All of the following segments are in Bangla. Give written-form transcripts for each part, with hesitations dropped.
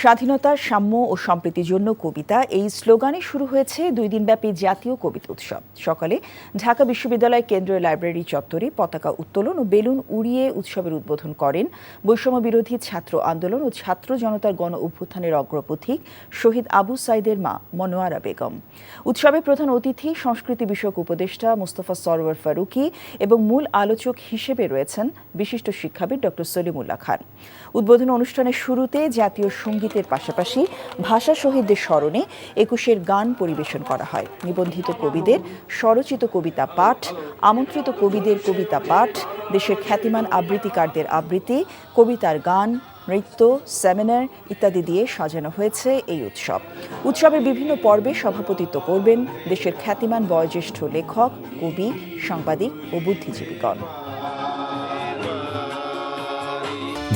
স্বাধীনতা, সাম্য ও সম্প্রীতির জন্য কবিতা এই স্লোগানে শুরু হয়েছে 2 দিনব্যাপী জাতীয় কবিতা উৎসব। সকালে ঢাকা বিশ্ববিদ্যালয় কেন্দ্রীয় লাইব্রেরি চত্বরে পতাকা উত্তোলন ও বেলুন উড়িয়ে উৎসবের উদ্বোধন করেন বৈষম্য বিরোধী ছাত্র আন্দোলন ও ছাত্র জনতার গণ অভ্যুত্থানের অগ্রপথিক শহীদ আবু সাইদের মা মনোয়ারা বেগম। উৎসবে প্রধান অতিথি সংস্কৃতি বিষয়ক উপদেষ্টা মোস্তফা সরওয়ার ফারুকী এবং মূল আলোচক হিসেবে রয়েছেন বিশিষ্ট শিক্ষাবিদ ডক্টর সলিমুল্লাহ খান। উদ্বোধন অনুষ্ঠানের শুরুতে জাতীয় সঙ্গীতের পাশাপাশি ভাষা শহীদদের স্মরণে 21-এর গান পরিবেশন করা হয়। নিবন্ধিত কবিদের স্বরচিত কবিতা পাঠ, আমন্ত্রিত কবিদের কবিতা পাঠ, দেশের খ্যাতিমান আবৃত্তিকারদের আবৃত্তি, কবিতার গান, নৃত্য, সেমিনার ইত্যাদি দিয়ে সাজানো হয়েছে এই উৎসব। উৎসবের বিভিন্ন পর্বে সভাপতিত্ব করবেন দেশের খ্যাতিমান বয়োজ্যেষ্ঠ লেখক, কবি, সাংবাদিক ও বুদ্ধিজীবীগণ।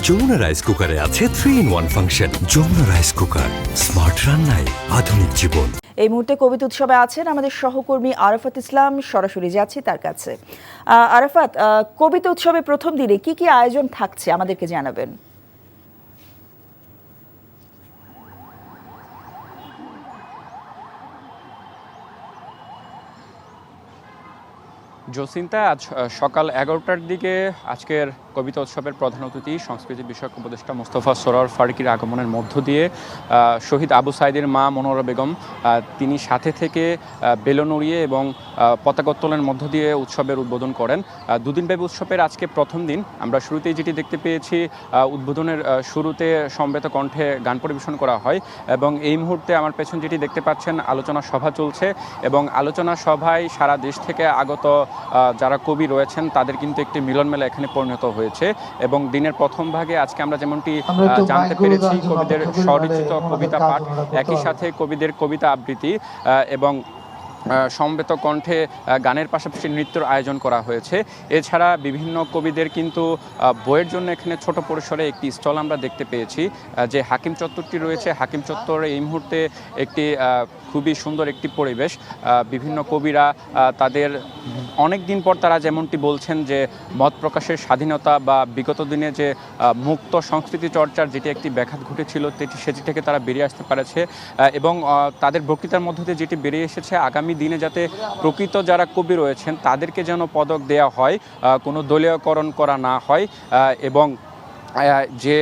যমুনা রাইস কুকারে আছে 3-in-1 function. Jamuna rice cooker, smart রান্নায় আধুনিক জীবন। এই মুহূর্তে কবিতা উৎসবে আছেন আমাদের সহকর্মী আরাফাত ইসলাম। সরাসরি যাচ্ছি তার কাছে। আরাফাত, কবিতা উৎসবে প্রথম দিনে কি কি আয়োজন থাকছে আমাদেরকে জানাবেন। জসিন্তা, আজ সকাল 11টার দিকে আজকের কবিতা উৎসবের প্রধান অতিথি সংস্কৃতি বিষয়ক উপদেষ্টা মোস্তফা সরওয়ার ফারুকীর আগমনের মধ্য দিয়ে শহীদ আবু সাইদের মা মনোয়ারা বেগম তিনি সাথে থেকে বেলুন উড়িয়ে এবং পতাকা উত্তোলনের মধ্য দিয়ে উৎসবের উদ্বোধন করেন। দুদিনব্যাপী উৎসবের আজকে প্রথম দিন। আমরা শুরুতেই যেটি দেখতে পেয়েছি, উদ্বোধনের শুরুতে সমবেত কণ্ঠে গান পরিবেশন করা হয় এবং এই মুহূর্তে আমার পেছন যেটি দেখতে পাচ্ছেন, আলোচনা সভা চলছে এবং আলোচনা সভায় সারা দেশ থেকে আগত যারা কবি রয়েছেন তাদের কিন্তু একটি মিলন মেলা এখানে পরিণত হয়েছে এবং দিনের প্রথম ভাগে আজকে আমরা যেমনটি জানতে পেরেছি, কবিদের স্বরচিত কবিতা পাঠ, একই সাথে কবিদের কবিতা আবৃত্তি এবং সমবেত কণ্ঠে গানের পাশাপাশি নৃত্যের আয়োজন করা হয়েছে। এছাড়া বিভিন্ন কবিদের কিন্তু বইয়ের জন্য এখানে ছোট পরিসরে একটি স্টল আমরা দেখতে পেয়েছি। যে হাকিম চত্বরটি রয়েছে, হাকিম চত্বরে এই মুহূর্তে একটি খুবই সুন্দর একটি পরিবেশ। বিভিন্ন কবিরা তাদের অনেক দিন পর তারা যেমনটি বলছেন যে মত প্রকাশের স্বাধীনতা বা বিগত দিনে যে মুক্ত সংস্কৃতি চর্চার যেটি একটি ব্যাঘাত ঘটেছিল সেটি থেকে তারা বেরিয়ে আসতে পারেছে এবং তাদের বক্তৃতার মধ্য দিয়ে যেটি বেরিয়ে এসেছে, আগামী দিনে যাতে প্রকৃত যারা কবি রয়েছেন তাদেরকে যেন পদক দেওয়া হয়, কোনো দলীয়করণ করা না হয় এবং যে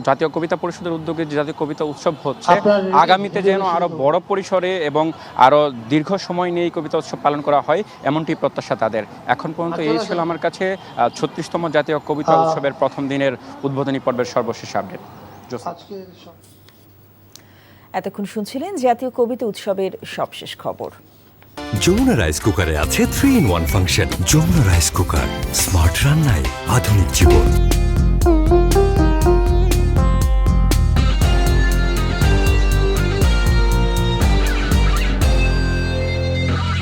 জাতীয় কবিতা পরিষদের উদ্যোগে যে জাতীয় কবিতা উৎসব হচ্ছে আগামীতে যেন আরো বড় পরিসরে এবং আরো দীর্ঘ সময় নিয়ে এই কবিতা উৎসব পালন করা হয়, এমনটি প্রত্যাশা তাদের। এখন পর্যন্ত এই ছিল আমার কাছে 36তম জাতীয় কবিতা উৎসবের প্রথম দিনের উদ্বোধনী পর্বের সর্বশেষ আপডেট। এতক্ষণ শুনছিলেন জাতীয় কবিতা উৎসবের সবশেষ খবর। যমুনা রাইস কুকারে আছে 3-in-1 function. Jamuna rice cooker, smart রান্নায় আধুনিক জীবন।